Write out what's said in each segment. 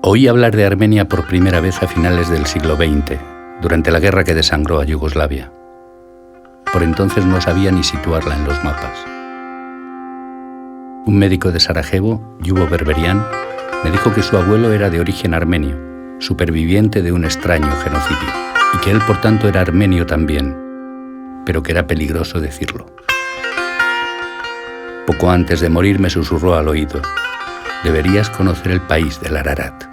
Oí hablar de Armenia por primera vez a finales del siglo XX, durante la guerra que desangró a Yugoslavia. Por entonces no sabía ni situarla en los mapas. Un médico de Sarajevo, Ljubo Berberian, me dijo que su abuelo era de origen armenio, superviviente de un extraño genocidio, y que él por tanto era armenio también, pero que era peligroso decirlo. Poco antes de morir me susurró al oído: deberías conocer el país del Ararat.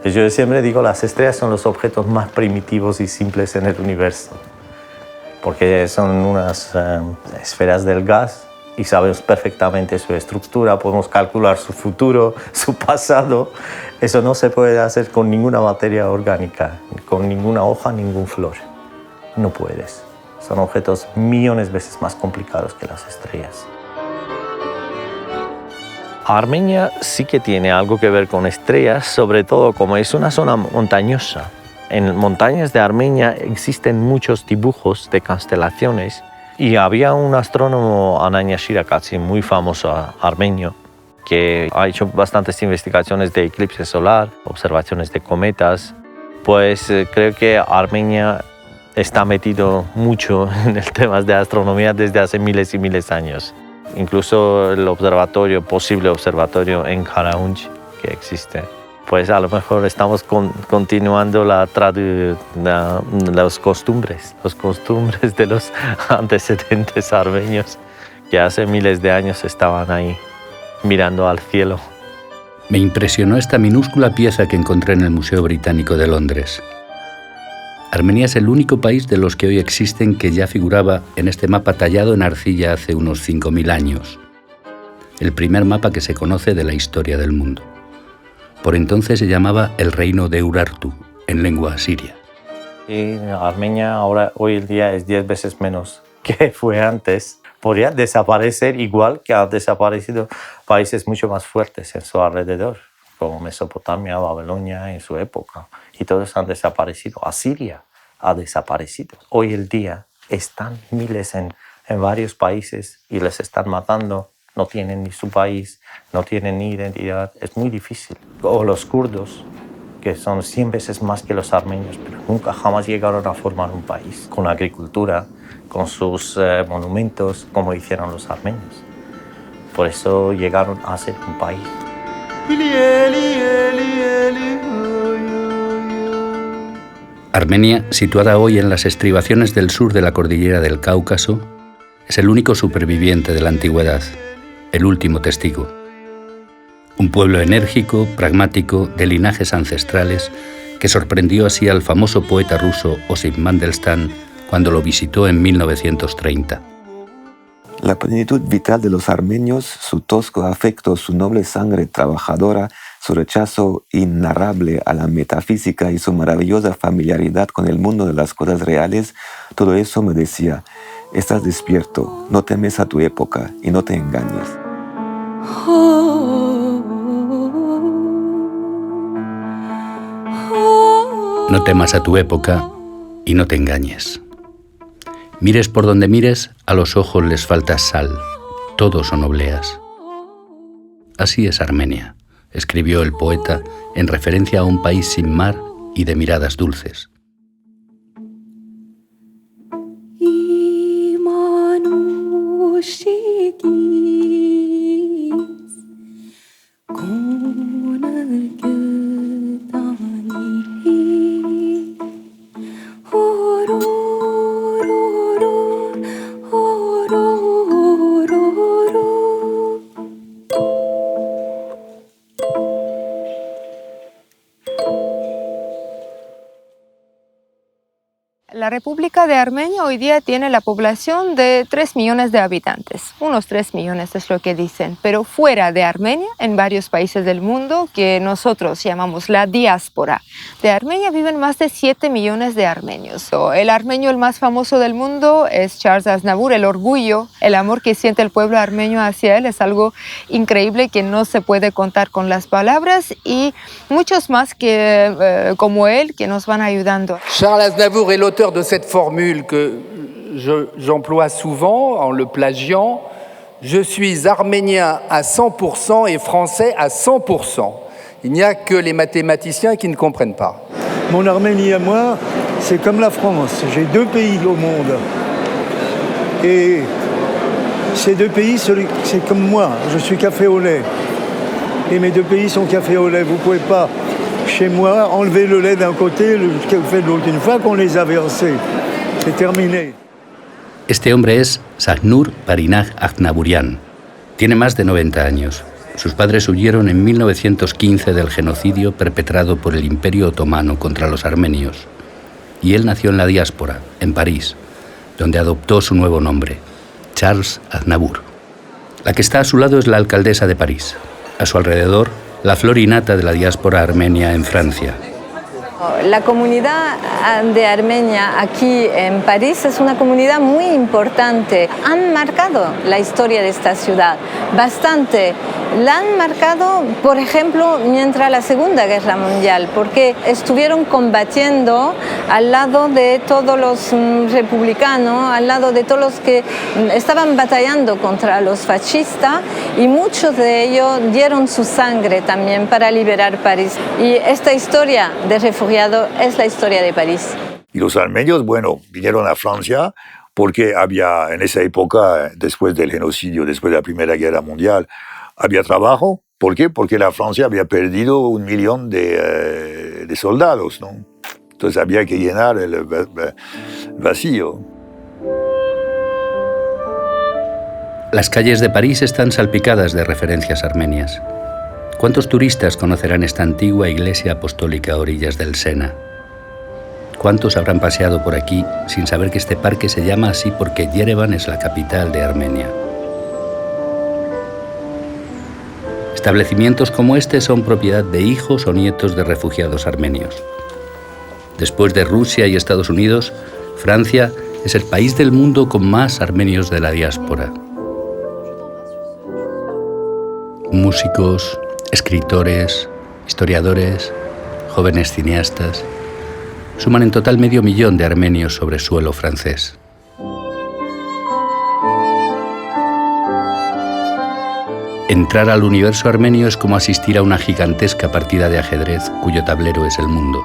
Yo siempre digo, las estrellas son los objetos más primitivos y simples en el universo, porque son unas esferas del gas y sabemos perfectamente su estructura, podemos calcular su futuro, su pasado. Eso no se puede hacer con ninguna materia orgánica, con ninguna hoja, ningún flor. No puedes. Son objetos millones de veces más complicados que las estrellas. Armenia sí que tiene algo que ver con estrellas, sobre todo como es una zona montañosa. En montañas de Armenia existen muchos dibujos de constelaciones y había un astrónomo, Anania Shirakatsi, muy famoso armenio, que ha hecho bastantes investigaciones de eclipse solar, observaciones de cometas. Pues creo que Armenia está metido mucho en el tema de astronomía desde hace miles y miles de años. Incluso el posible observatorio en Karaunj que existe. Pues a lo mejor estamos continuando las costumbres de los antecedentes armenios que hace miles de años estaban ahí mirando al cielo. Me impresionó esta minúscula pieza que encontré en el Museo Británico de Londres. Armenia es el único país de los que hoy existen que ya figuraba en este mapa tallado en arcilla hace unos 5.000 años. El primer mapa que se conoce de la historia del mundo. Por entonces se llamaba el Reino de Urartu, en lengua asiria. Y Armenia hoy en día es 10 veces menos que fue antes. Podría desaparecer igual que han desaparecido países mucho más fuertes en su alrededor, como Mesopotamia, Babilonia en su época. Y todos han desaparecido. Asiria ha desaparecido. Hoy en día están miles en varios países y les están matando. No tienen ni su país, no tienen ni identidad. Es muy difícil. O los kurdos, que son 100 veces más que los armenios, pero nunca jamás llegaron a formar un país con agricultura, con sus monumentos, como hicieron los armenios. Por eso llegaron a ser un país. Armenia, situada hoy en las estribaciones del sur de la cordillera del Cáucaso, es el único superviviente de la antigüedad, el último testigo. Un pueblo enérgico, pragmático, de linajes ancestrales, que sorprendió así al famoso poeta ruso Osip Mandelstam cuando lo visitó en 1930. La plenitud vital de los armenios, su tosco afecto, su noble sangre trabajadora, su rechazo inarrable a la metafísica y su maravillosa familiaridad con el mundo de las cosas reales, todo eso me decía: estás despierto, no temes a tu época y no te engañes. No temas a tu época y no te engañes. Mires por donde mires, a los ojos les falta sal, todos son obleas. Así es Armenia, escribió el poeta en referencia a un país sin mar y de miradas dulces. La República de Armenia hoy día tiene la población de 3 millones de habitantes. Unos 3 millones es lo que dicen. Pero fuera de Armenia, en varios países del mundo, que nosotros llamamos la diáspora de Armenia, viven más de 7 millones de armenios. El armenio el más famoso del mundo es Charles Aznavour. El orgullo, el amor que siente el pueblo armenio hacia él es algo increíble que no se puede contar con las palabras, y muchos más que, como él, que nos van ayudando. Charles Aznavour est l'auteur de cette formule que j'emploie souvent en le plagiant. Je suis arménien à 100% et français à 100%. Il n'y a que les mathématiciens qui ne comprennent pas. Mon Arménie à moi, c'est comme la France. J'ai 2 pays au monde. Et ces 2 pays, c'est comme moi. Je suis café au lait. Et mes 2 pays sont café au lait. Vous ne pouvez pas, chez moi, enlever le lait d'un côté, le café de l'autre. Une fois qu'on les a versés, c'est terminé. Este hombre es Sahnur Parinaj Aznavourian. Tiene más de 90 años. Sus padres huyeron en 1915 del genocidio perpetrado por el Imperio Otomano contra los armenios. Y él nació en la diáspora, en París, donde adoptó su nuevo nombre, Charles Aznavour. La que está a su lado es la alcaldesa de París. A su alrededor, la flor innata de la diáspora armenia en Francia. La comunidad de Armenia aquí en París es una comunidad muy importante. Han marcado la historia de esta ciudad bastante. La han marcado, por ejemplo, mientras la Segunda Guerra Mundial, porque estuvieron combatiendo al lado de todos los republicanos, al lado de todos los que estaban batallando contra los fascistas, y muchos de ellos dieron su sangre también para liberar París. Y esta historia de refugiados es la historia de París. Y los armenios, bueno, vinieron a Francia porque había, en esa época, después del genocidio, después de la Primera Guerra Mundial, había trabajo. ¿Por qué? Porque la Francia había perdido 1 millón de soldados, ¿no? Entonces había que llenar el vacío. Las calles de París están salpicadas de referencias armenias. ¿Cuántos turistas conocerán esta antigua iglesia apostólica a orillas del Sena? ¿Cuántos habrán paseado por aquí sin saber que este parque se llama así porque Yerevan es la capital de Armenia? Establecimientos como este son propiedad de hijos o nietos de refugiados armenios. Después de Rusia y Estados Unidos, Francia es el país del mundo con más armenios de la diáspora. Músicos, escritores, historiadores, jóvenes cineastas, suman en total 500.000 de armenios sobre suelo francés. Entrar al universo armenio es como asistir a una gigantesca partida de ajedrez cuyo tablero es el mundo.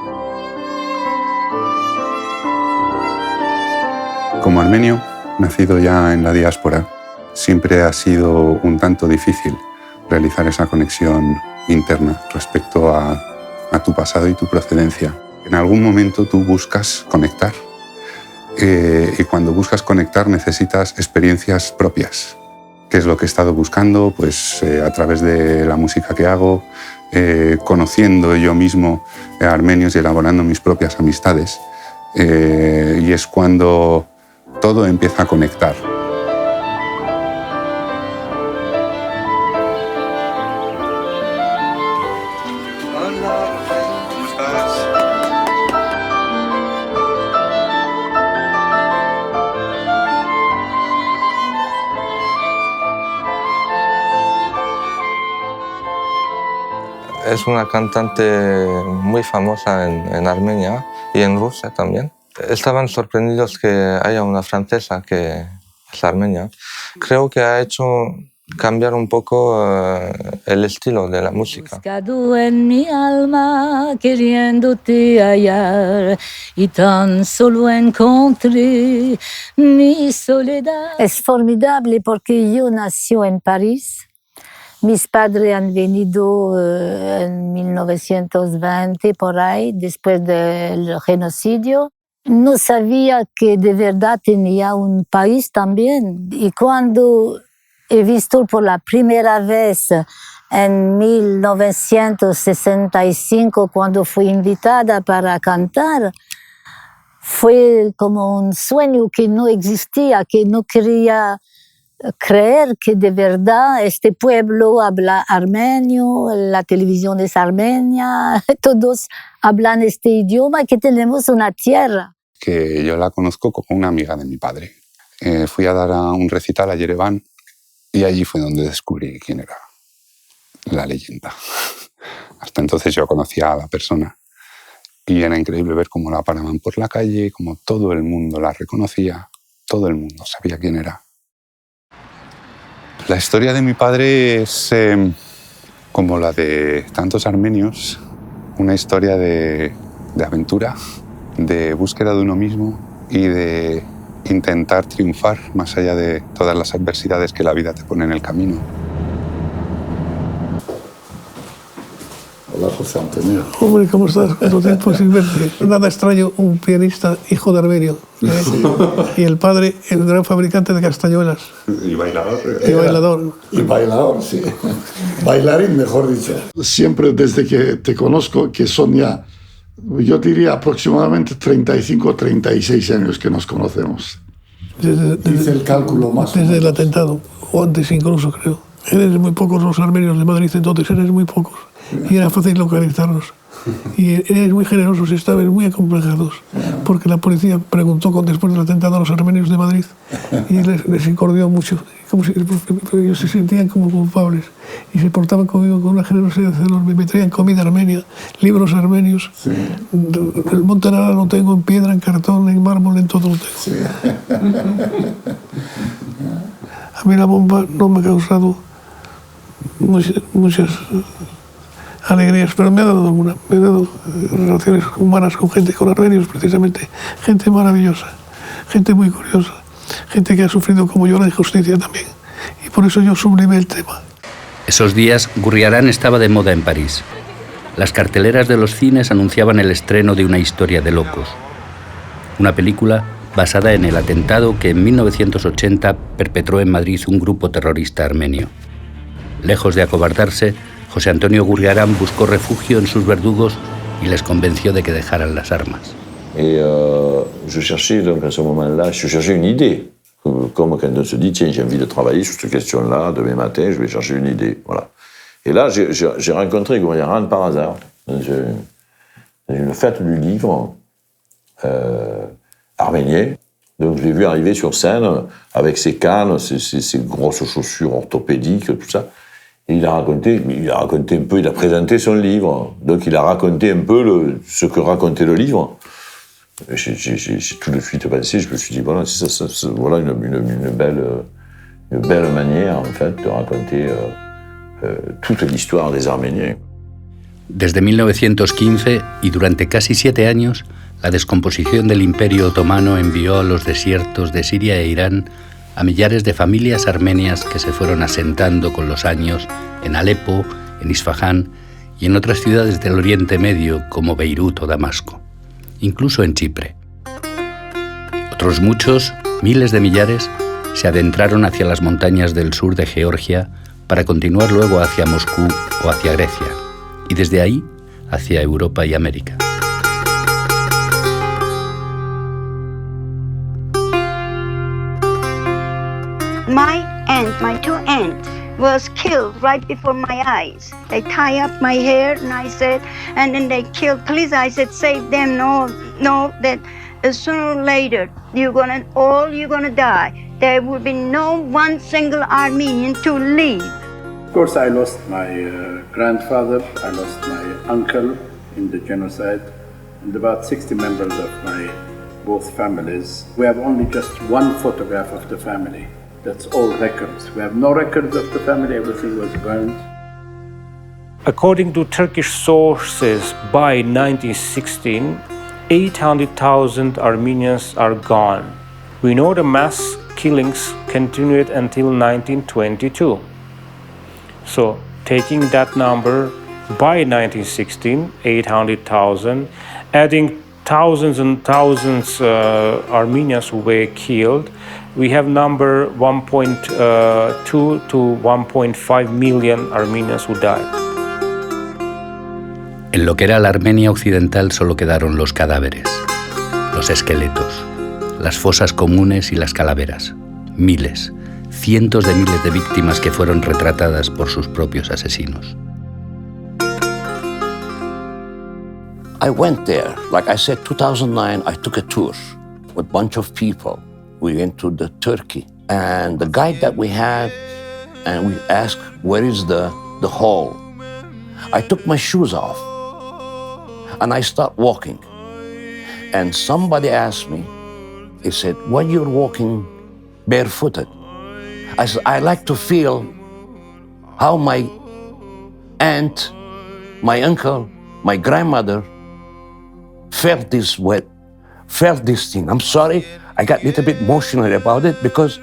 Como armenio, nacido ya en la diáspora, siempre ha sido un tanto difícil realizar esa conexión interna respecto a tu pasado y tu procedencia. En algún momento tú buscas conectar y cuando buscas conectar necesitas experiencias propias. ¿Qué es lo que he estado buscando? Pues a través de la música que hago, conociendo yo mismo a armenios y elaborando mis propias amistades. Y es cuando todo empieza a conectar. Es una cantante muy famosa en Armenia y en Rusia también. Estaban sorprendidos que haya una francesa que es armenia. Creo que ha hecho cambiar un poco el estilo de la música. Buscado en mi alma, queriéndote hallar, y tan solo encontré mi soledad. Es formidable porque yo nací en París. Mis padres han venido en 1920, por ahí, después del genocidio. No sabía que de verdad tenía un país también. Y cuando he visto por la primera vez en 1965, cuando fui invitada para cantar, fue como un sueño que no existía, que no quería creer que de verdad este pueblo habla armenio, la televisión es armenia, todos hablan este idioma, que tenemos una tierra. Que yo la conozco como una amiga de mi padre. Fui a dar un recital a Yerevan y allí fue donde descubrí quién era la leyenda. Hasta entonces yo conocía a la persona y era increíble ver cómo la paraban por la calle, cómo todo el mundo la reconocía, todo el mundo sabía quién era. La historia de mi padre es como la de tantos armenios, una historia de aventura, de búsqueda de uno mismo y de intentar triunfar más allá de todas las adversidades que la vida te pone en el camino. Hola, José Antonio. Hombre, ¿cómo estás? ¿Cuánto tiempo sin verte? Nada extraño, un pianista hijo de armenio. Sí. Y el padre, el gran fabricante de castañuelas. Y bailador. Y bailador. Y bailador, sí. Bailarín, mejor dicho. Siempre desde que te conozco, que son ya, yo diría aproximadamente 35 o 36 años que nos conocemos. Hice el cálculo más o menos. Desde el atentado, o antes incluso, creo. Eres muy pocos los armenios de Madrid, entonces eres muy pocos. Y era fácil localizarlos. Y eres muy generosos y estabas muy acomplejados, porque la policía preguntó después del atentado a los armenios de Madrid y les incordió mucho, como si ellos se sentían como culpables y se portaban conmigo con una generosidad enorme. Me traían comida armenia, libros armenios. Sí. El Monte Arara lo tengo en piedra, en cartón, en mármol, en todo lo tengo. Sí. A mí la bomba no me ha causado muchas alegrías, pero me ha dado relaciones humanas con gente, con armenios precisamente, gente maravillosa, gente muy curiosa, gente que ha sufrido como yo la injusticia también, y por eso yo sublimé el tema. Esos días Gurriarán estaba de moda en París. Las carteleras de los cines anunciaban el estreno de Una historia de locos, una película basada en el atentado que en 1980 perpetró en Madrid un grupo terrorista armenio. Lejos de acobardarse, José Antonio Gurriarán buscó refugio en sus verdugos y les convenció de que dejaran las armas. Et je cherchais donc à ce moment-là, je cherchais une idée. Comme quand on se dit, tiens, j'ai envie de travailler sur cette question-là, demain matin, je vais chercher une idée. Voilà. Et là, j'ai rencontré Gurriarán par hasard, dans une fête du livre arménien. Donc je l'ai vu arriver sur scène avec ses cannes, ses grosses chaussures orthopédiques, tout ça. Et il a raconté un peu, il a présenté son livre. Donc il a raconté un peu ce que racontait le livre. J'ai tout de suite pensé, je me suis dit, voilà, voilà une belle manière, en fait, de raconter toute l'histoire des Arméniens. Desde 1915 y durante casi 7 años, la descomposición del Imperio Otomano envió a los desiertos de Siria e Irán a millares de familias armenias que se fueron asentando con los años en Alepo, en Isfahán y en otras ciudades del Oriente Medio como Beirut o Damasco, incluso en Chipre. Otros muchos, miles de millares, se adentraron hacia las montañas del sur de Georgia para continuar luego hacia Moscú o hacia Grecia, y desde ahí hacia Europa y América. My aunt, my 2 aunts, was killed right before my eyes. They tie up my hair, and I said, and then they killed. Please, I said, save them. No, that sooner or later you're gonna die. There will be no one single Armenian to live. Of course, I lost my grandfather. I lost my uncle in the genocide, and about 60 members of my both families. We have only just one photograph of the family. That's all records. We have no records of the family. Everything was burned. According to Turkish sources, by 1916, 800,000 Armenians are gone. We know the mass killings continued until 1922. So, taking that number, by 1916, 800,000, adding thousands and thousands Armenians who were killed, we have number 1.2 to 1.5 million Armenians who died. En lo que era la Armenia occidental solo quedaron los cadáveres. los esqueletos, las fosas comunes y las calaveras. Miles, cientos de miles de víctimas que fueron retratadas por sus propios asesinos. I went there. Like I said, 2009, I took a tour with a bunch of people. We went to Turkey. And the guide that we had, and we asked, where is the hall? I took my shoes off, and I started walking. And somebody asked me, he said, why you're walking barefooted? I said, I like to feel how my aunt, my uncle, my grandmother felt this thing. I'm sorry, I got a little bit emotional about it because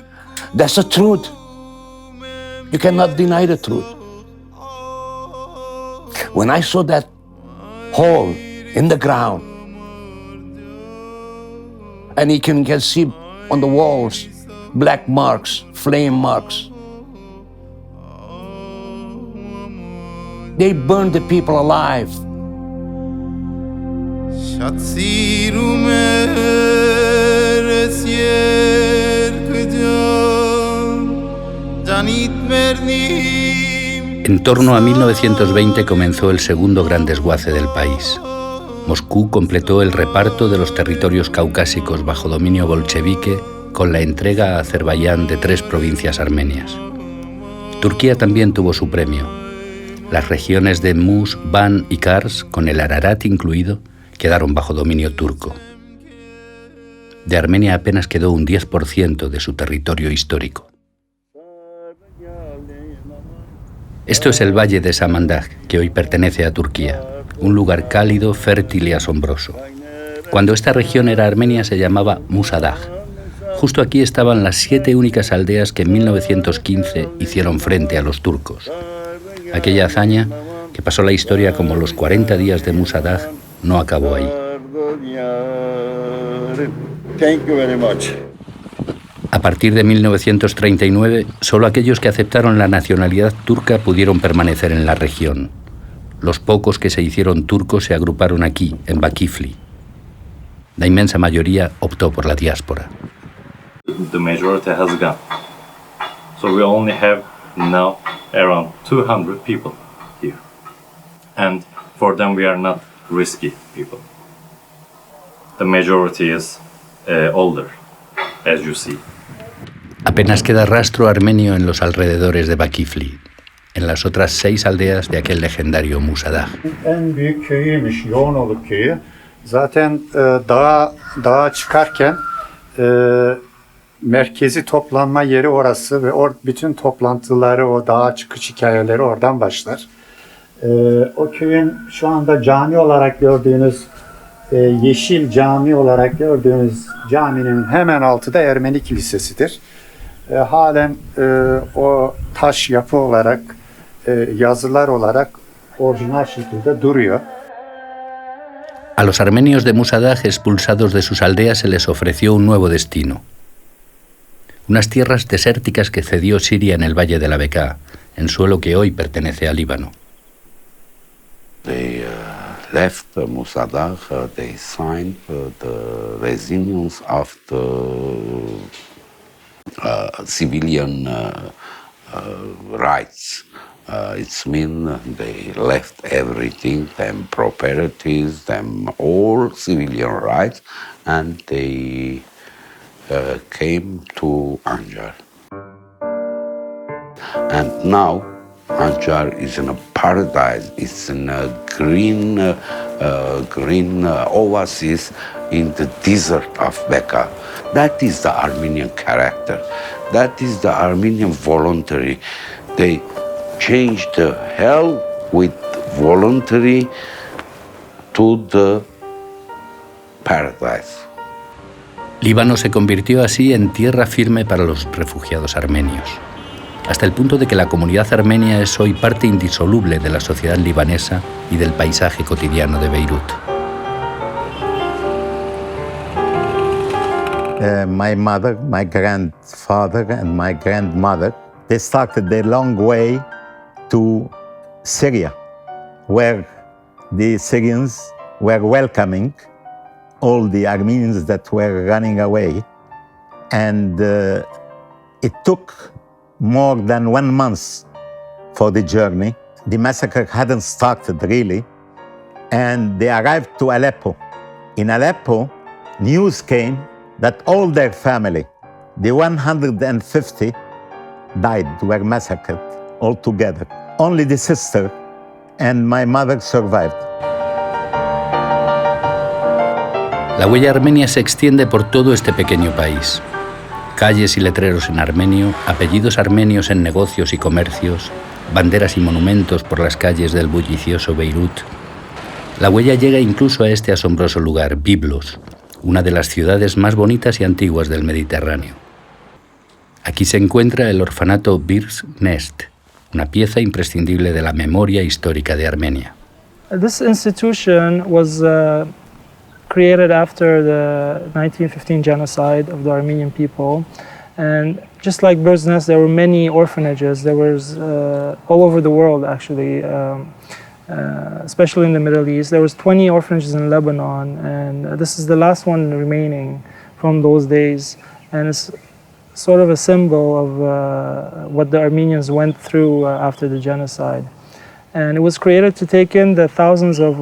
that's the truth. You cannot deny the truth. When I saw that hole in the ground, and you can see on the walls black marks, flame marks. They burned the people alive. En torno a 1920 comenzó el segundo gran desguace del país. Moscú completó el reparto de los territorios caucásicos bajo dominio bolchevique con la entrega a Azerbaiyán de 3 provincias armenias. Turquía también tuvo su premio. Las regiones de Mus, Van y Kars, con el Ararat incluido, quedaron bajo dominio turco. De Armenia apenas quedó un 10% de su territorio histórico. Esto es el valle de Samandag, que hoy pertenece a Turquía, un lugar cálido, fértil y asombroso. Cuando esta región era Armenia se llamaba Musadag. Justo aquí estaban las 7 únicas aldeas que en 1915 hicieron frente a los turcos. Aquella hazaña, que pasó la historia como los 40 días de Musadag, no acabó ahí. Thank you very much. A partir de 1939, solo aquellos que aceptaron la nacionalidad turca pudieron permanecer en la región. Los pocos que se hicieron turcos se agruparon aquí, en Bakifli. La inmensa mayoría optó por la diáspora. The majority has gone. So we only have now around 200 people here. And for them we are not risky people. The majority is older, as you see. Apenas queda rastro armenio en los alrededores de Bakifli, en las otras 6 aldeas de aquel legendario Musadag. En büyük köyüymüş, Yoğunoğlu köyü. Zaten dağa çıkarken merkezi toplanma yeri orası ve bütün toplantıları, o dağa çıkış hikayeleri oradan başlar. O köyün şu anda cami olarak gördüğünüz, yeşil cami olarak gördüğünüz caminin hemen altı da Ermeni kilisesidir. Halen o taş yapı olarak, yazılar olarak orijinal şekilde duruyor. A los armenios de Musadag expulsados de sus aldeas se les ofreció un nuevo destino. Unas tierras desérticas que cedió Siria en el Valle de la Bekaa, en suelo que hoy pertenece a Líbano. They left Musadag, they signed the resilience of the civilian rights. It means they left everything, them properties, them all civilian rights, and they came to Anjar. And now Anjar is in a paradise. It's in a green oasis in the desert of Bekaa. That is the Armenian character. That is the Armenian voluntary. They changed the hell with voluntary to the paradise. Líbano se convirtió así en tierra firme para los refugiados armenios, hasta el punto de que la comunidad armenia es hoy parte indisoluble de la sociedad libanesa y del paisaje cotidiano de Beirut. My mother, my grandfather, and my grandmother, they started their long way to Syria, where the Syrians were welcoming all the Armenians that were running away. And it took more than 1 month for the journey. The massacre hadn't started really. And they arrived to Aleppo. In Aleppo, news came that all their family, the 150, died, were massacred altogether. Only the sister and my mother survived. La huella armenia se extiende por todo este pequeño país. Calles y letreros en armenio, apellidos armenios en negocios y comercios, banderas y monumentos por las calles del bullicioso Beirut. La huella llega incluso a este asombroso lugar, Byblos, una de las ciudades más bonitas y antiguas del Mediterráneo. Aquí se encuentra el orfanato Birs Nest, una pieza imprescindible de la memoria histórica de Armenia. This institution was created after the 1915 genocide of the Armenian people, and just like Birs Nest, there were many orphanages. There was all over the world, actually, especially in the Middle East. There was 20 orphanages in Lebanon, and this is the last one remaining from those days, and it's sort of a symbol of what the Armenians went through after the genocide. And it was created to take in the thousands of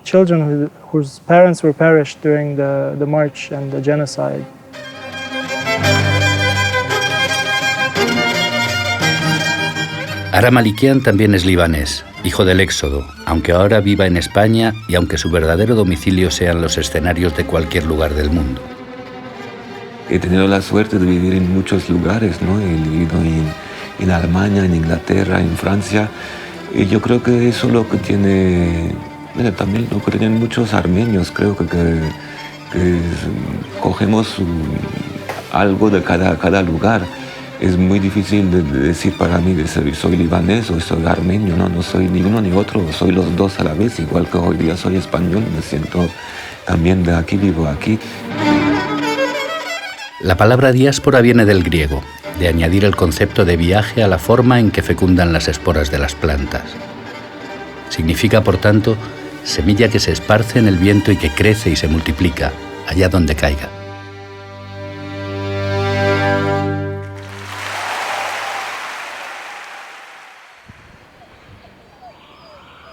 children whose parents were perished during the march and the genocide. Ara Malikian también es libanés, hijo del éxodo, aunque ahora viva en España y aunque su verdadero domicilio sean los escenarios de cualquier lugar del mundo. He tenido la suerte de vivir en muchos lugares, ¿no? He vivido en Alemania, en Inglaterra, en Francia. Y yo creo que eso es lo que tiene, bueno, también lo que tienen muchos armenios. Creo que cogemos algo de cada lugar. Es muy difícil de decir para mí de ser, soy libanés o soy armenio. No soy ni uno ni otro, soy los dos a la vez. Igual que hoy día soy español, me siento también de aquí, vivo aquí. La palabra diáspora viene del griego, de añadir el concepto de viaje a la forma en que fecundan las esporas de las plantas. Significa, por tanto, semilla que se esparce en el viento y que crece y se multiplica, allá donde caiga.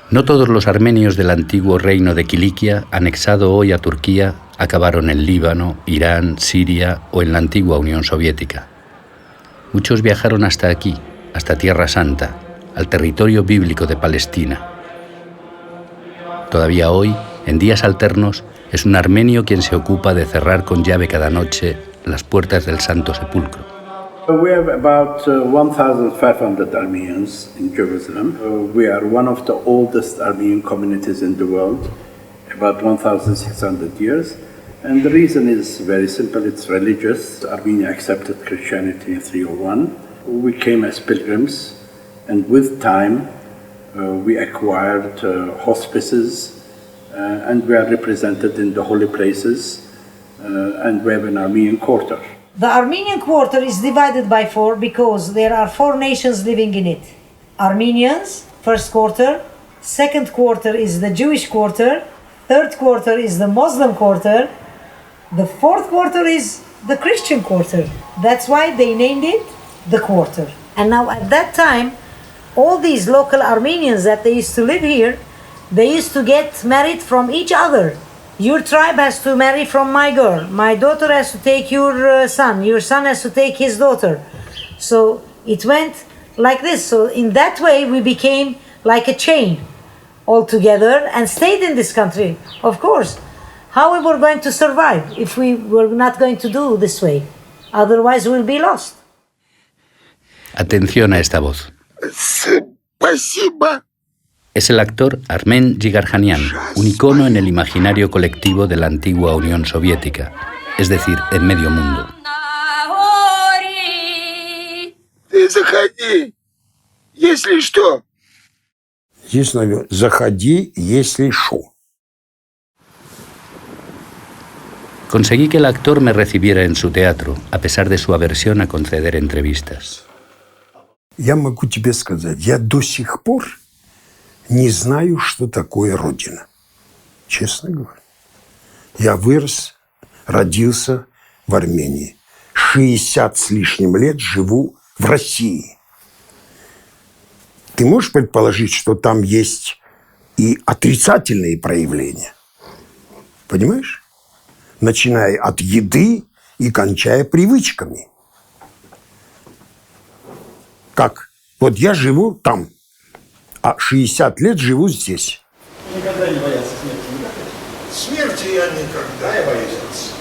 No todos los armenios del antiguo reino de Kilikia, anexado hoy a Turquía, acabaron en Líbano, Irán, Siria o en la antigua Unión Soviética. Muchos viajaron hasta aquí, hasta Tierra Santa, al territorio bíblico de Palestina. Todavía hoy, en días alternos, es un armenio quien se ocupa de cerrar con llave cada noche las puertas del Santo Sepulcro. We have about 1,500 Armenians in Jerusalem. We are one of the oldest Armenian communities in the world, about 1,600 years. And the reason is very simple, it's religious. Armenia accepted Christianity in 301. We came as pilgrims, and with time we acquired hospices, and we are represented in the holy places, and we have an Armenian quarter. The Armenian quarter is divided by 4 because there are 4 nations living in it. Armenians, first quarter. Second quarter is the Jewish quarter. Third quarter is the Muslim quarter. The fourth quarter is the Christian quarter. That's why they named it the quarter. And now at that time, all these local Armenians that they used to live here, they used to get married from each other. Your tribe has to marry from my girl. My daughter has to take your son. Your son has to take his daughter. So it went like this. So in that way, we became like a chain all together and stayed in this country. Of course, how we were going to survive if we were not going to do this way? Otherwise, we'll be lost. Atención a esta voz. Спасибо. Es el actor Armen Jigarjanian, un icono en el imaginario colectivo de la antigua Unión Soviética, es decir, en medio mundo. Заходи, если что. Заходи, если что. Conseguí que el actor me recibiera en su teatro, a pesar de su aversión a conceder entrevistas. Я могу тебе сказать, я до сих пор не знаю, что такое Родина. Честно говоря. Я вырос, родился в Армении. 60 с лишним лет живу в России. Ты можешь предположить, что там есть и отрицательные проявления? Понимаешь? Начиная от еды и кончая привычками. Как? Вот я живу там, а 60 лет живу здесь. Никогда не боялся смерти? Смерти я никогда не боюсь.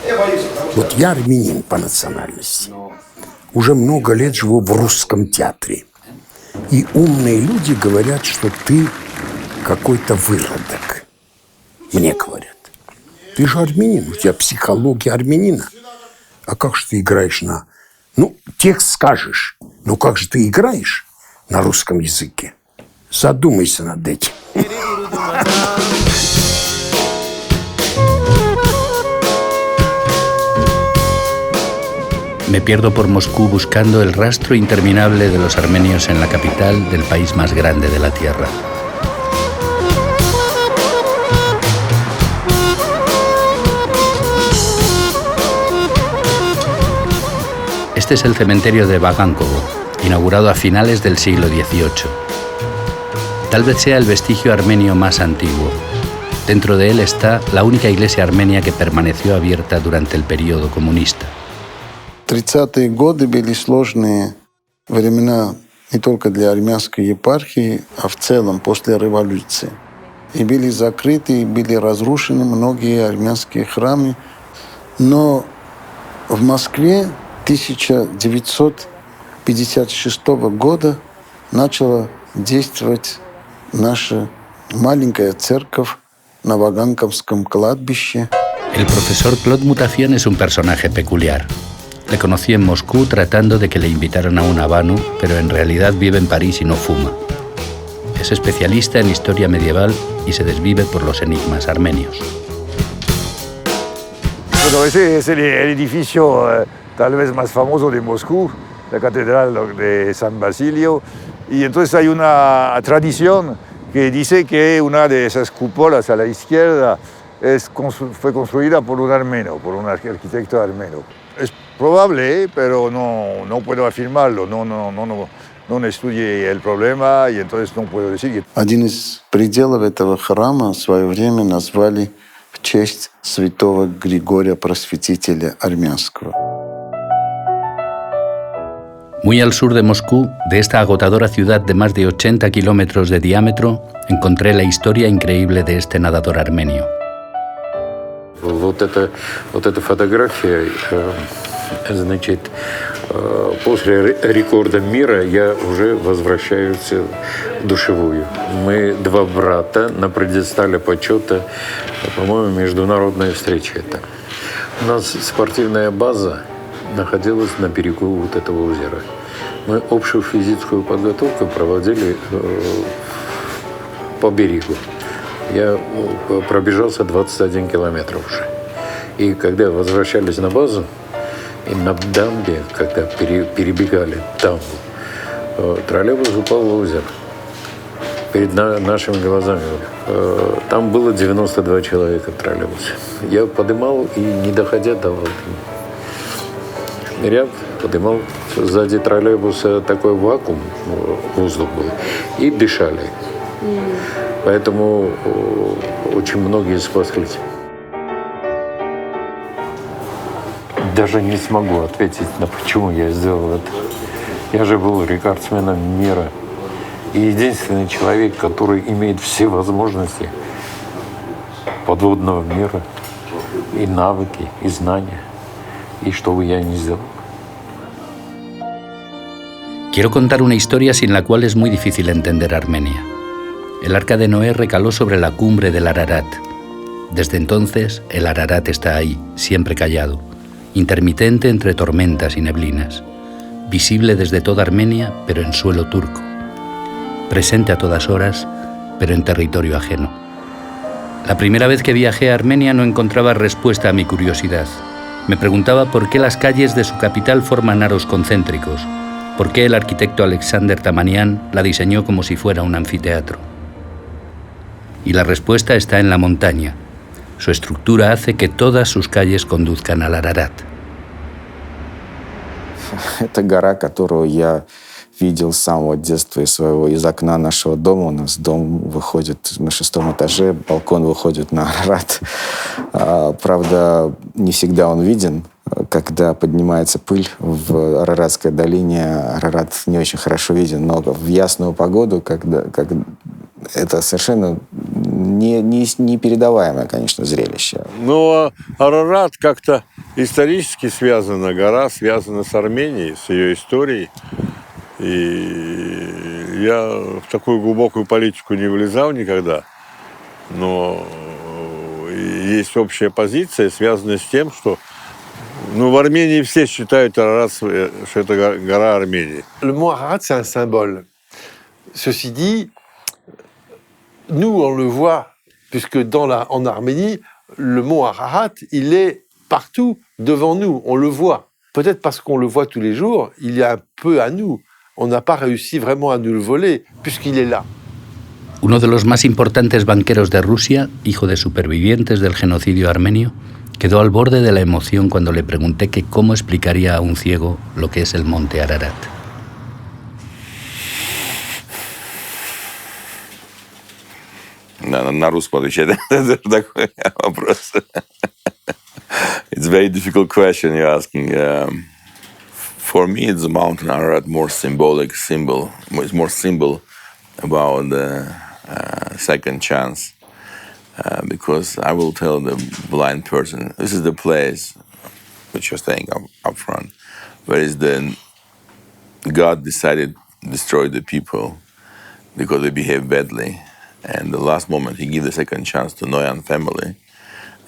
Я боюсь, потому что... Вот я армянин по национальности. Уже много лет живу в русском театре. И умные люди говорят, что ты какой-то выродок. Мне говорят. Ты же армянин, у тебя психология армянина. А как же ты играешь на... Ну, текст скажешь, но как же ты играешь на русском языке? Задумайся над этим. Me pierdo por Moscú buscando el rastro interminable de los armenios en la capital del país más grande de la Tierra. Este es el cementerio de Vagankovo, inaugurado a finales del siglo XVIII. Tal vez sea el vestigio armenio más antiguo. Dentro de él está la única iglesia armenia que permaneció abierta durante el periodo comunista. 30-е годы были сложные времена не только для армянской епархии, а в целом после революции. И были закрыты, и были разрушены многие армянские храмы. Но в Москве 1956 года начала действовать наша маленькая церковь на Ваганковском кладбище. El profesor Claude Mutafian es un personaje peculiar. Le conocí en Moscú tratando de que le invitaran a un habano, pero en realidad vive en París y no fuma. Es especialista en historia medieval y se desvive por los enigmas armenios. Bueno, ese es el edificio tal vez más famoso de Moscú, la Catedral de San Basilio. Y entonces hay una tradición que dice que una de esas cúpulas a la izquierda fue construida por un armenio, por un arquitecto armenio. Es probable, pero no puedo afirmarlo, no estudié el problema y entonces no puedo decir. Один из пределов этого храма в свое время назвали в честь святого Григория Просветителя Армянского. Muy al sur de Moscú, de esta agotadora ciudad de más de 80 kilómetros de diámetro, encontré la historia increíble de este nadador armenio. Вот эта фотография, значит, после рекорда мира я уже возвращаюсь в душевую. Мы два брата на предестале почета, по-моему, международная встреча это. У нас спортивная база находилась на берегу вот этого озера. Мы общую физическую подготовку проводили по берегу. Я пробежался 21 километр уже. И когда возвращались на базу, и на дамбе, когда перебегали дамбу, троллейбус упал в озеро перед нашими глазами. Там было 92 человека в троллейбусе. Я подымал и, не доходя до воды, нырял, подымал. Сзади троллейбуса такой вакуум, воздух был, и дышали. Поэтому очень многие спаслись. Даже не смогу ответить, на почему я сделал это. Я же был рекордсменом мира. И единственный человек, который имеет все возможности подводного мира, и навыки, и знания, и что бы я ни сделал. Quiero contar una historia sin la cual es muy difícil entender Armenia. El arca de Noé recaló sobre la cumbre del Ararat. Desde entonces, el Ararat está ahí, siempre callado, intermitente entre tormentas y neblinas, visible desde toda Armenia, pero en suelo turco, presente a todas horas, pero en territorio ajeno. La primera vez que viajé a Armenia no encontraba respuesta a mi curiosidad. Me preguntaba por qué las calles de su capital forman aros concéntricos, por qué el arquitecto Alexander Tamanian la diseñó como si fuera un anfiteatro. Y la respuesta está en la montaña. Su estructura hace que todas sus calles conduzcan al Ararat. Это гора, которую я видел с самого детства из окна нашего дома. У нас дом выходит на 6-м этаже, балкон выходит на Арарат. Правда, не всегда он виден. Когда поднимается пыль в Араратской долине, Арарат не очень хорошо виден. Но в ясную погоду, когда это совершенно непередаваемое, конечно, зрелище. Но Арарат как-то исторически связана, гора связана с Арменией, с ее историей. И я в такую глубокую политику не влезал никогда, но есть общая позиция, связанная с тем, что в Армении все считают Арарат, что это гора Армении. Le mont Ararat, c'est un symbole. Ceci dit, nous, on le voit, puisque en Arménie, le mont Ararat, il est partout devant nous, on le voit. Peut-être parce qu'on le voit tous les jours, il est un peu à nous. On n'a pas réussi vraiment à nous le voler, puisqu'il est là. Uno de los más importantes banqueros de Rusia, hijo de supervivientes del genocidio armenio, quedó al borde de la emoción cuando le pregunté que cómo explicaría a un ciego lo que es el monte Ararat. На русском отвечать. Это такой вопрос. It's a very difficult question you're asking. For me, it's the mountain Ararat more symbol. It's more symbol about the second chance. Because I will tell the blind person, this is the place which you're saying up front, where is God decided to destroy the people because they behave badly. And the last moment, he gave the second chance to Noyan family.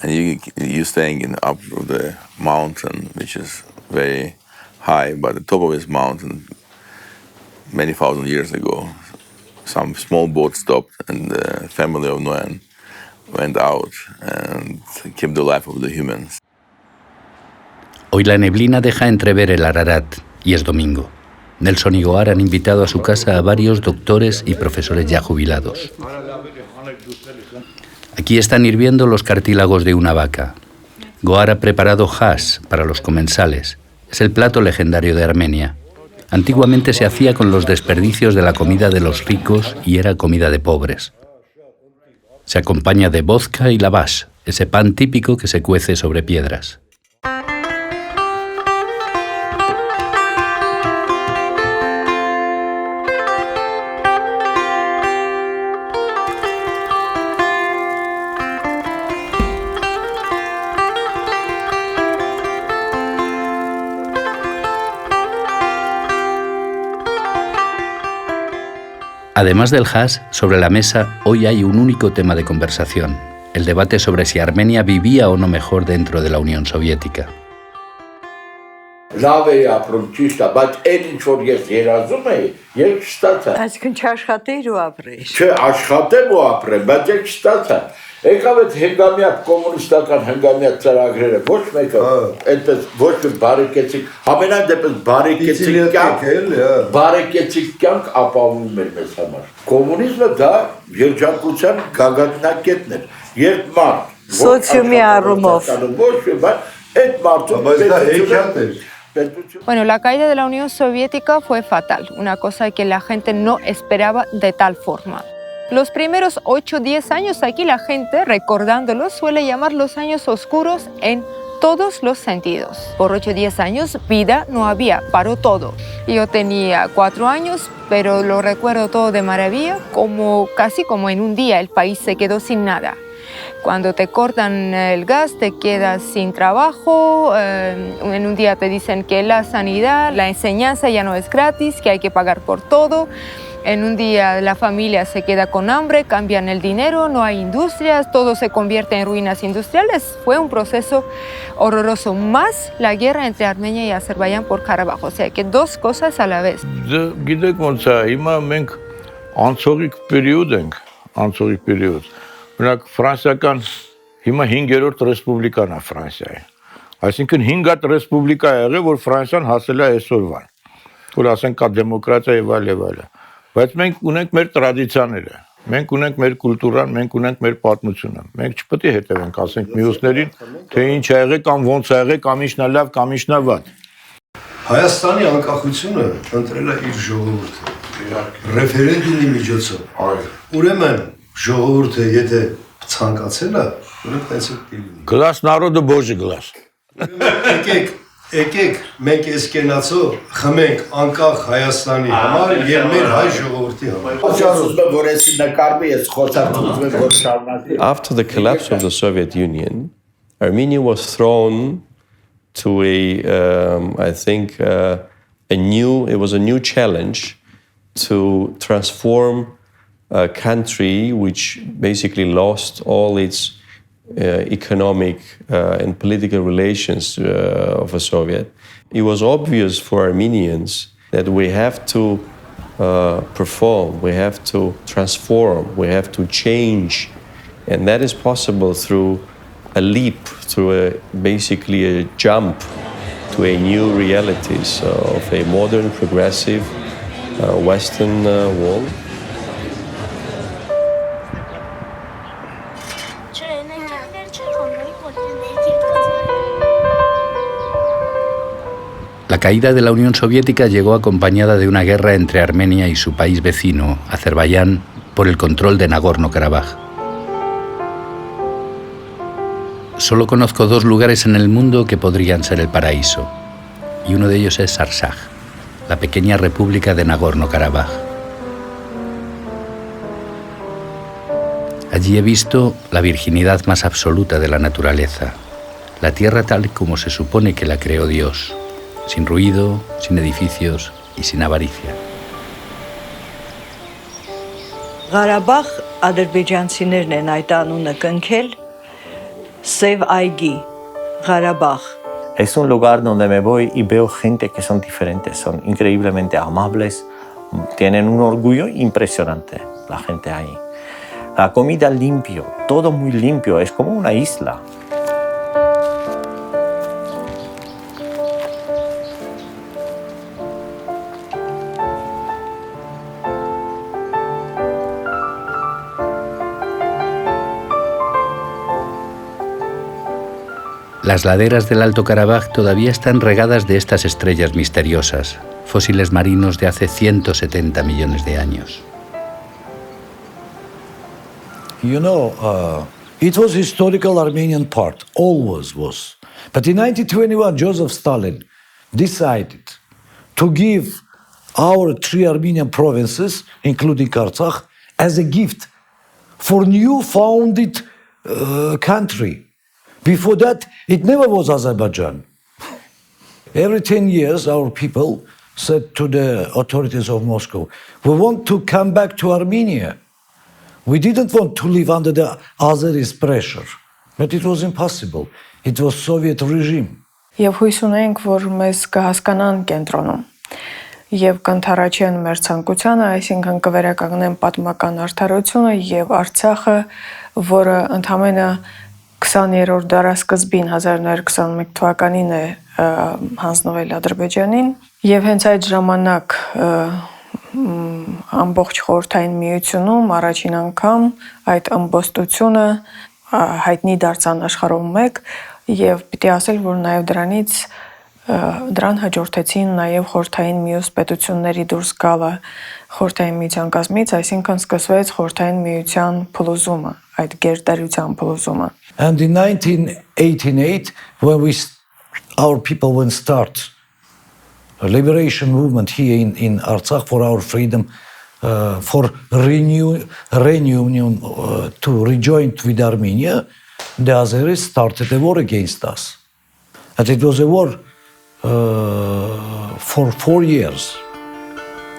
And you're staying up of the mountain, which is very high, but the top of this mountain, many thousand years ago, some small boat stopped, and the family of Noyan went out and kept the life of the humans. Hoy la neblina deja entrever el Ararat y es domingo. Nelson y Goar han invitado a su casa a varios doctores y profesores ya jubilados. Aquí están hirviendo los cartílagos de una vaca. Goar ha preparado hash para los comensales. Es el plato legendario de Armenia. Antiguamente se hacía con los desperdicios de la comida de los ricos y era comida de pobres. Se acompaña de vodka y lavash, ese pan típico que se cuece sobre piedras. Además del hash, sobre la mesa hoy hay un único tema de conversación, el debate sobre si Armenia vivía o no mejor dentro de la Unión Soviética. Եկավ հենգամյա կոմունիստական հենգամյա ծրագրերը ոչ մեկը այդպես ոչ մի բարեկեցիկ ամենայն դեպս բարեկեցիկ կյանք ապահովում էր մեզ համար կոմունիզմը դա երջանկության գագաթնակետն էր երբ մարդ սոցիումի առումով ոչ մի բան այդ մարդու Bueno, la caída de la Unión Soviética fue fatal, una cosa que la gente no esperaba de tal forma. Los primeros 8 o 10 años aquí la gente, recordándolos, suele llamar los años oscuros en todos los sentidos. Por 8 o 10 años vida no había, paró todo. Yo tenía 4 años, pero lo recuerdo todo de maravilla, casi como en un día el país se quedó sin nada. Cuando te cortan el gas, te quedas sin trabajo, en un día te dicen que la sanidad, la enseñanza ya no es gratis, que hay que pagar por todo. En un día la familia se queda con hambre, cambian el dinero, no hay industrias, todo se convierte en ruinas industriales. Fue un proceso horroroso, más la guerra entre Armenia y Azerbaiyán por Karabaj. O sea que dos cosas a la vez. Մենակ ֆրանսիական հիմա 5-րդ ռեսպուբլիկան է Ֆրանսիայի։ Այսինքն 5 հատ ռեսպուբլիկա ա եղել, որ Ֆրանսիան հասել է այսօրվան։ Որ ասենք կա դեմոկրատիա եւ այլ։ Բայց մենք ունենք մեր տրադիցիաները։ Մենք ունենք մեր կուլտուրան, մենք ունենք մեր պատմությունը։ Մենք չպետք է հետևենք, ասենք մյուսներին, թե ինչ ա եղել կամ ոնց ա եղել, կամ ինչն ա լավ, կամ ինչն ա վատ։ Հայաստանի անկախությունը ընտրել է իր ժողովուրդը։ Ռեֆերենդումի միջոցով։ Ուրեմն ժողովուրդը եթե ցանկացել է, ուրեմն տենց է լինի։ Գլաս народу Божий глаз։ Եկեք մենք այս կենացով խմենք անկախ Հայաստանի համար եւ մեր հայ ժողովրդի համար։ After the collapse of the Soviet Union, Armenia was thrown to I think, it was a new challenge to transform a country which basically lost all its economic and political relations of a Soviet. It was obvious for Armenians that we have to perform, we have to transform, we have to change, and that is possible through a leap, through basically a jump to a new realities of a modern, progressive Western world. La caída de la Unión Soviética llegó acompañada de una guerra entre Armenia y su país vecino, Azerbaiyán, por el control de Nagorno-Karabaj. Solo conozco 2 lugares en el mundo que podrían ser el paraíso, y uno de ellos es Sarsaj, la pequeña república de Nagorno-Karabaj. Allí he visto la virginidad más absoluta de la naturaleza, la tierra tal como se supone que la creó Dios, sin ruido, sin edificios y sin avaricia. Ղարաբաղ ադրբեջանցիներն են այդ անունը կնքել Սև այգի, Ղարաբաղ. Es un lugar donde me voy y veo gente que son diferentes, son increíblemente amables, tienen un orgullo impresionante la gente ahí. La comida limpio, todo muy limpio, es como una isla. Las laderas del Alto Karabaj todavía están regadas de estas estrellas misteriosas, fósiles marinos de hace 170 millones de años. You know, it was historical Armenian part, always was. But in 1921, Joseph Stalin decided to give our 3 Armenian provinces, including Artsakh, as a gift for new founded country. Before that, it never was Azerbaijan. Every 10 years, our people said to the authorities of Moscow, we want to come back to Armenia. We didn't want to live under the Azeris pressure, but it was impossible. It was Soviet regime. Եվ հույս ունենք, որ մեզ կհասկանան կենտրոնում եւ կընդառաջեն մեր ցանկությանը, այսինքն կվերականգնեն պատմական արդարությունը եւ Արցախը, որը ընդամենը 20-րդ դարասկզբին 1921 թվականին է հանձնվել Ադրբեջանին եւ հենց այդ ժամանակ ամբողջ խորհրդային միությունում առաջին անգամ այդ ըմբոստությունը հայտնի դարձան աշխարհում մեկ եւ պիտի ասել, որ նաեւ դրան հաջորդեցին նաեւ խորհրդային միուս պետությունների դուրս գալը խորհրդային միության կազմից, այսինքն սկսվեց խորհրդային միության փլուզումը, այդ գերտերության փլուզումը. And in 1988, when our people went start a liberation movement here in Artsakh for our freedom, for reunion to rejoin with Armenia, the Azeris started a war against us. And it was a war for 4 years.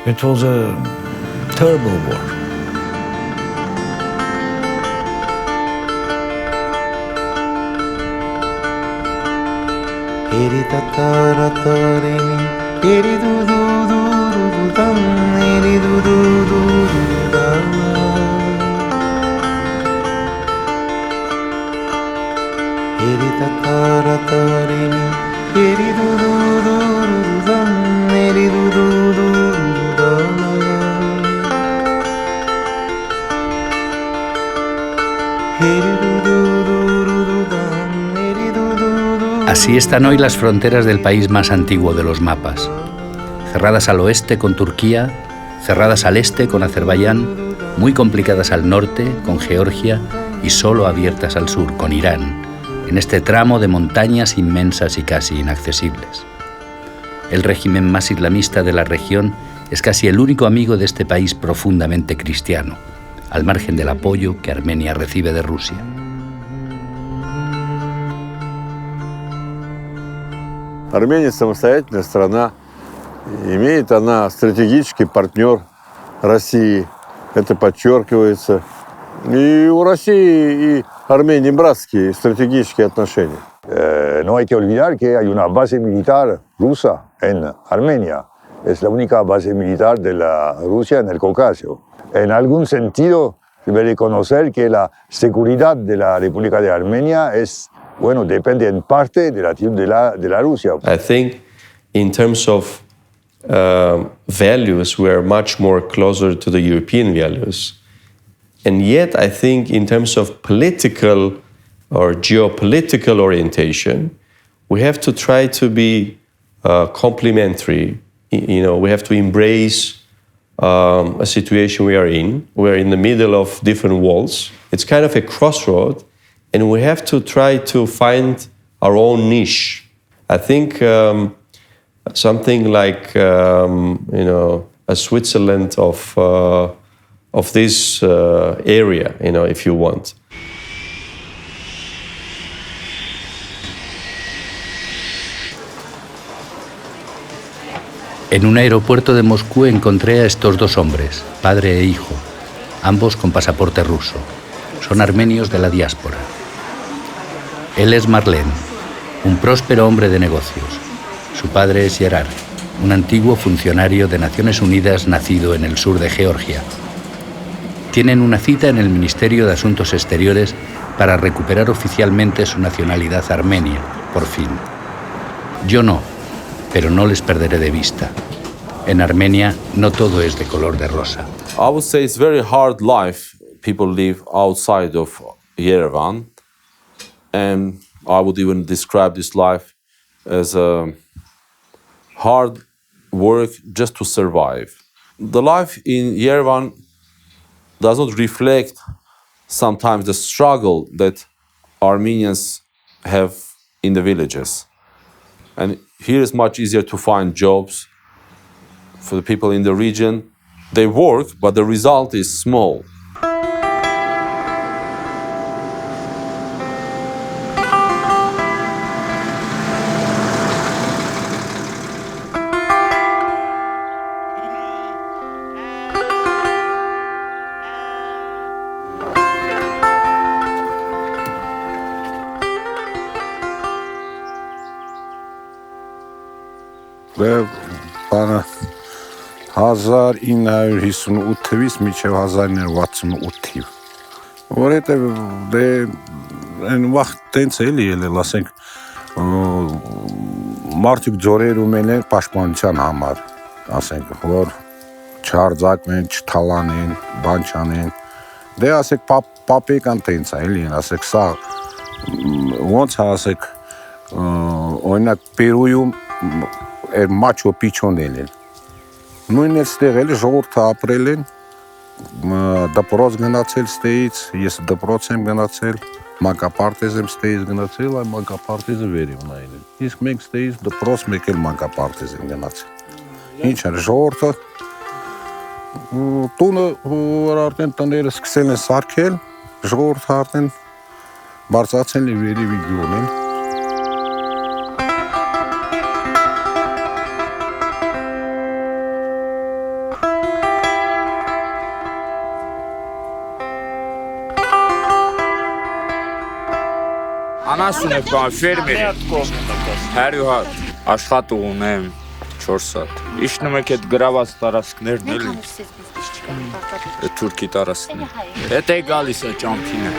It was a terrible war. Eri tataratareni, eri du du du du du dan, eri du du du du dan. Eri tataratareni, eri du du du du dan, eri du du du du dan. Así están hoy las fronteras del país más antiguo de los mapas. Cerradas al oeste con Turquía, cerradas al este con Azerbaiyán, muy complicadas al norte con Georgia y solo abiertas al sur con Irán, en este tramo de montañas inmensas y casi inaccesibles. El régimen más islamista de la región es casi el único amigo de este país profundamente cristiano, al margen del apoyo que Armenia recibe de Rusia. Армения самостоятельная страна, имеет она стратегический партнер России, это подчеркивается. И у России и Armenии bratские стратегические отношения. No hay que olvidar que hay una base militar rusa en Armenia. Es la única base militar de la Rusia en el Cáucaso. En algún sentido, debe reconocer que la seguridad de la República de Armenia es, bueno, depende en parte de la Rusia. I think in terms of values, we are much more closer to the European values. And yet, I think in terms of political or geopolitical orientation, we have to try to be complementary. You know, we have to embrace a situation we are in. We're in the middle of different worlds. It's kind of a crossroad, and we have to try to find our own niche. I think something like, you know, a Switzerland of this area, you know, if you want. En un aeropuerto de Moscú encontré a estos dos hombres, padre e hijo, ambos con pasaporte ruso. Son armenios de la diáspora. Él es Marlen, un próspero hombre de negocios. Su padre es Gerard, un antiguo funcionario de Naciones Unidas nacido en el sur de Georgia. Tienen una cita en el Ministerio de Asuntos Exteriores para recuperar oficialmente su nacionalidad armenia, por fin. Yo no, pero no les perderé de vista. En Armenia no todo es de color de rosa. I would say it's very hard life people live outside of Yerevan, and I would even describe this life as a hard work just to survive. The life in Yerevan does not reflect sometimes the struggle that Armenians have in the villages. And here it's much easier to find jobs for the people in the region. They work, but the result is small. Բանը 1958 թվականից մինչև 1968 թիվ։ Որովհետև դե այն վաղ տենց էլի ելել, ասենք մարդիկ ձորեր ունեն պաշտպանության համար, ասենք որ չարձակվեն, չթալանեն, բան չանեն։ Դե ասենք պապեկան տենց է էլի, ասենք սա ոնց է ասենք օրինակ Պերույում Macho Pichonel. Նույնն էլ ստեղ էլ ժողովուրդը ապրել են, դպրոց գնացել ստեից, ես դպրոց եմ գնացել, մանկապարտեզ եմ ստեից գնացել, այ մանկապարտեզը վերև նայել են։ Իսկ մենք ստեից դպրոց մեկ էլ մանկապարտեզ եմ գնացել։ Ինչ է, ժողովուրդը տունը արդեն տները սկսել են սարքել, ժողովուրդը արդեն բարձրացել է վերևի գյուղն են։ Անաս ունեք բան, ֆերմեր է, 100 հատ, աշխատող ունեմ 4 հատ, իշնում եք էտ գրաված տարասկներն էլի, էտ թուրքի տարասկներ, էտ է գալիս է ճամփինը։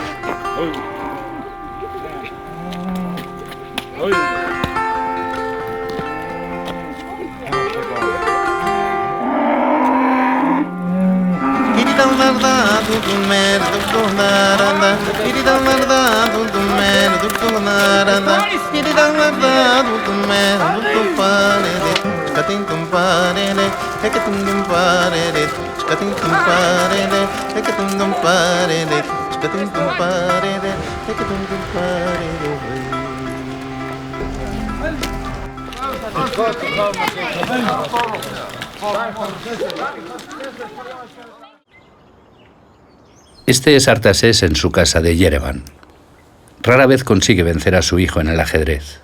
Este es Artaxés en su casa de Yerevan. Rara vez consigue vencer a su hijo en el ajedrez.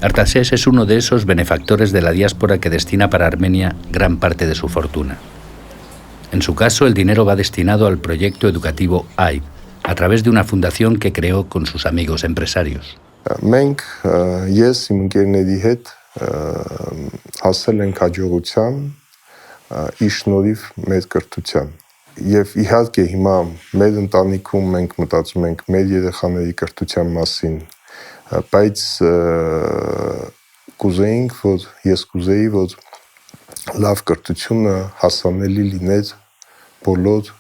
Artaxés es uno de esos benefactores de la diáspora que destina para Armenia gran parte de su fortuna. En su caso, el dinero va destinado al proyecto educativo AIB, a través de una fundación que creó con sus amigos empresarios. Մենք ես իմ ընկերների հետ հասել ենք հաջողության ի շնորհիվ մեր կրթության։ Եվ իհարկե հիմա մեր ընտանիքում մենք մտածում ենք մեր երեխաների կրթության մասին, բայց կուզեինք, որ ես կուզեի, որ լավ կրթությունը հասանելի լիներ բոլոր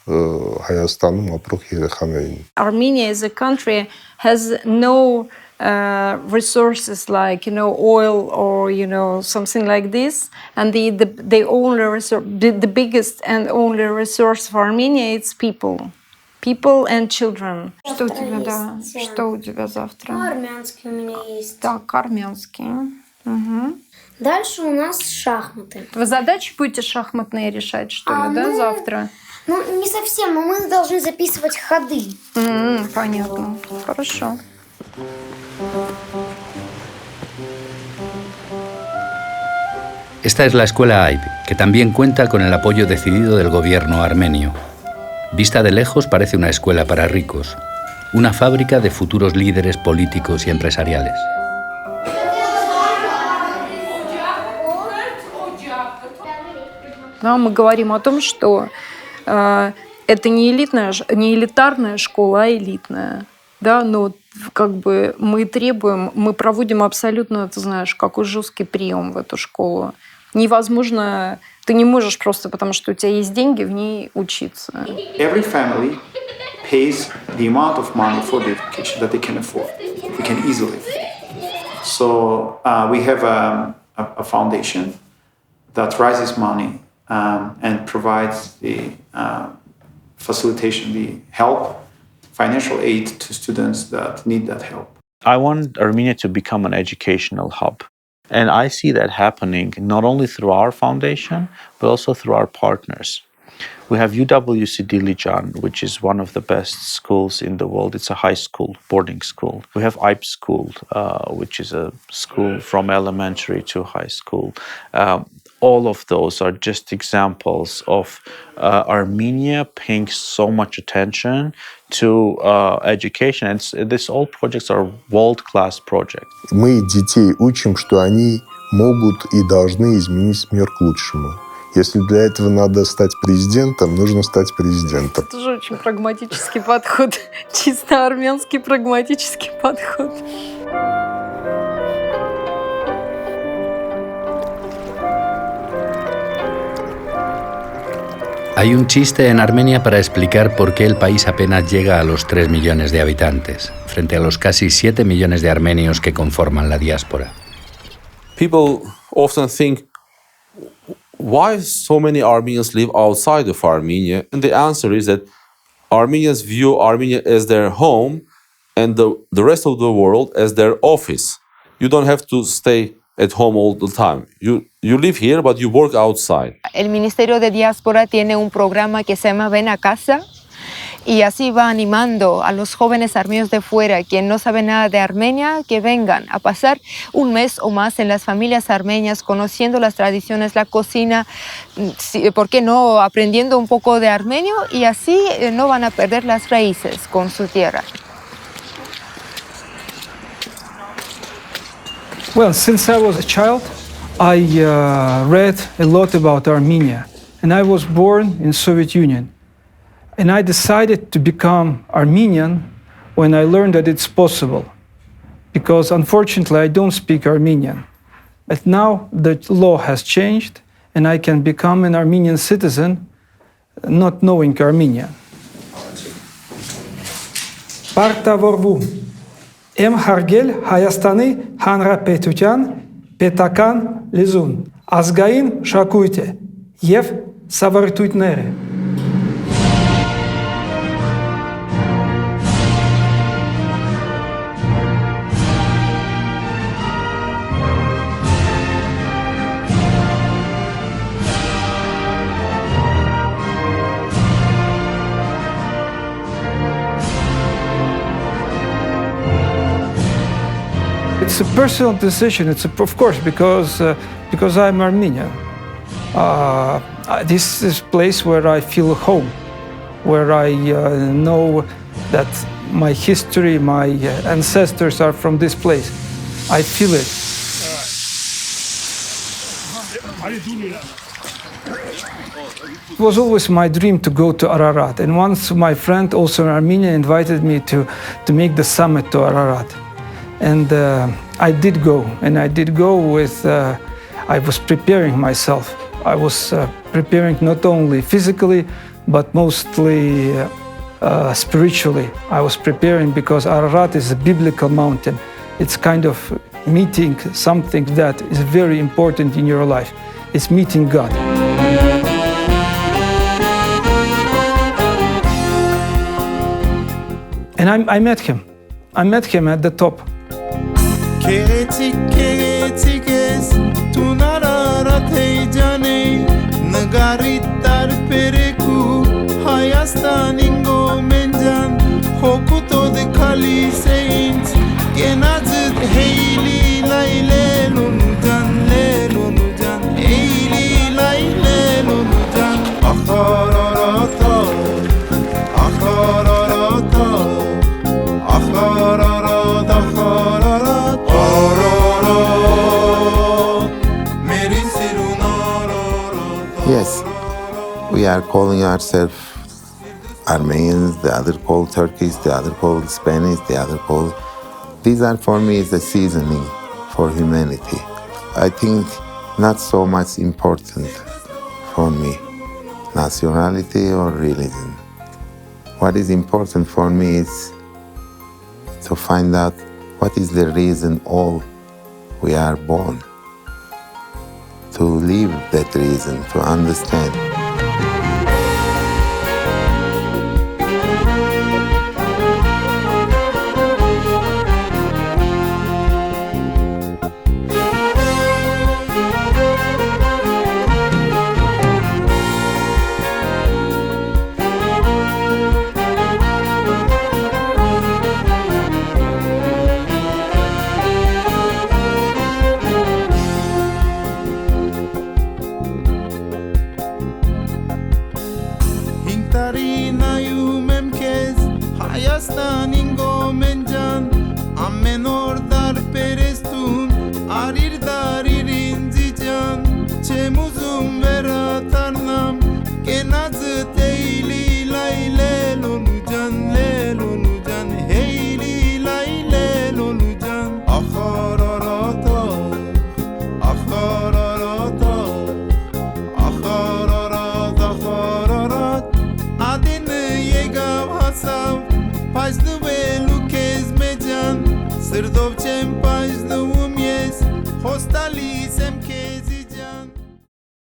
Հայաստանում ապրող երեխաներին։ Armenia as a country has no resources like oil or something like this, and the only resource, the biggest and only resource for Armenia is people and children. Что у тебя, да? Что у тебя завтра? Армянский у меня есть. Так, армянский. Угу. Дальше у нас шахматы. Вы задачи будете шахматные решать, что ли, да, завтра? Ну, не совсем, но мы должны записывать ходы. Понятно. Хорошо. Esta es la escuela AIB, que también cuenta con el apoyo decidido del gobierno armenio. Vista de lejos parece una escuela para ricos, una fábrica de futuros líderes políticos y empresariales. Да, мы говорим о том, что это не элитарная школа, а элитная. Да, но как бы мы проводим абсолютно, ты знаешь, какой жесткий прием в эту школу. Невозможно, ты не можешь просто, потому что у тебя есть деньги, в ней учиться. Every family pays the amount of money for the education that they can afford. They can easily afford. So we have a foundation that raises money and provides the facilitation, the help, financial aid to students that need that help. I want Armenia to become an educational hub. And I see that happening not only through our foundation, but also through our partners. We have UWC Dilijan, which is one of the best schools in the world. It's a high school, boarding school. We have IB School, which is a school from elementary to high school. All of those are just examples of Armenia paying so much attention to education. And all projects are world-class projects. Мы детей учим, что они могут и должны изменить мир к лучшему. Если для этого надо стать президентом, нужно стать президентом. Это же очень прагматический подход. Чисто армянский прагматический подход. Hay un chiste en Armenia para explicar por qué el país apenas llega a los 3 millones de habitantes, frente a los casi 7 millones de armenios que conforman la diáspora. People often think, why so many Armenians live outside of Armenia? And the answer is that Armenians view Armenia as their home and the rest of the world as their office. You don't have to stay at home all the time. You live here, but you work outside. El Ministerio de Diáspora tiene un programa que se llama Ven a Casa y así va animando a los jóvenes armenios de fuera, quien no sabe nada de Armenia, que vengan a pasar un mes o más en las familias armenias, conociendo las tradiciones, la cocina, ¿por qué no? Aprendiendo un poco de armenio y así no van a perder las raíces con su tierra. Well, since I was a child, I read a lot about Armenia, and I was born in Soviet Union. And I decided to become Armenian when I learned that it's possible, because unfortunately I don't speak Armenian. But now the law has changed, and I can become an Armenian citizen not knowing Armenian. պարտավորվում եմ հարգել Հայաստանի Հանրապետության պետական լեզուն, ազգային մշակույթը և սովորույթները։ It's a personal decision. Of course, because I'm Armenian. This is a place where I feel home, where I know that my history, my ancestors are from this place. I feel it. It was always my dream to go to Ararat, and once my friend, also in Armenia, invited me to make the summit to Ararat. And I did go, with, I was preparing myself. I was preparing not only physically, but mostly spiritually. I was preparing because Ararat is a biblical mountain. It's kind of meeting something that is very important in your life. It's meeting God. And I met him. I met him at the top. Քեգեցիկ ես տուն Արարատ հեյջանի նգարի տարբերեկու Հայաստանին գոմենջան հոգուտոդ քալիս է ինձ կենածդ հեյլի լայ լելոնու ջան հեյլի լայ լելոնու ջան Ախարարատա Ախարարատա Ախարարատ Ախարարատ Yes, we are calling ourselves Armenians, the other call Turkish, the other call Spanish, the other call... These are for me is a seasoning for humanity. I think not so much important for me, nationality or religion. What is important for me is to find out what is the reason all we are born. To live that reason, to understand. Ammen or dar perestun arir darir inzican çemuzum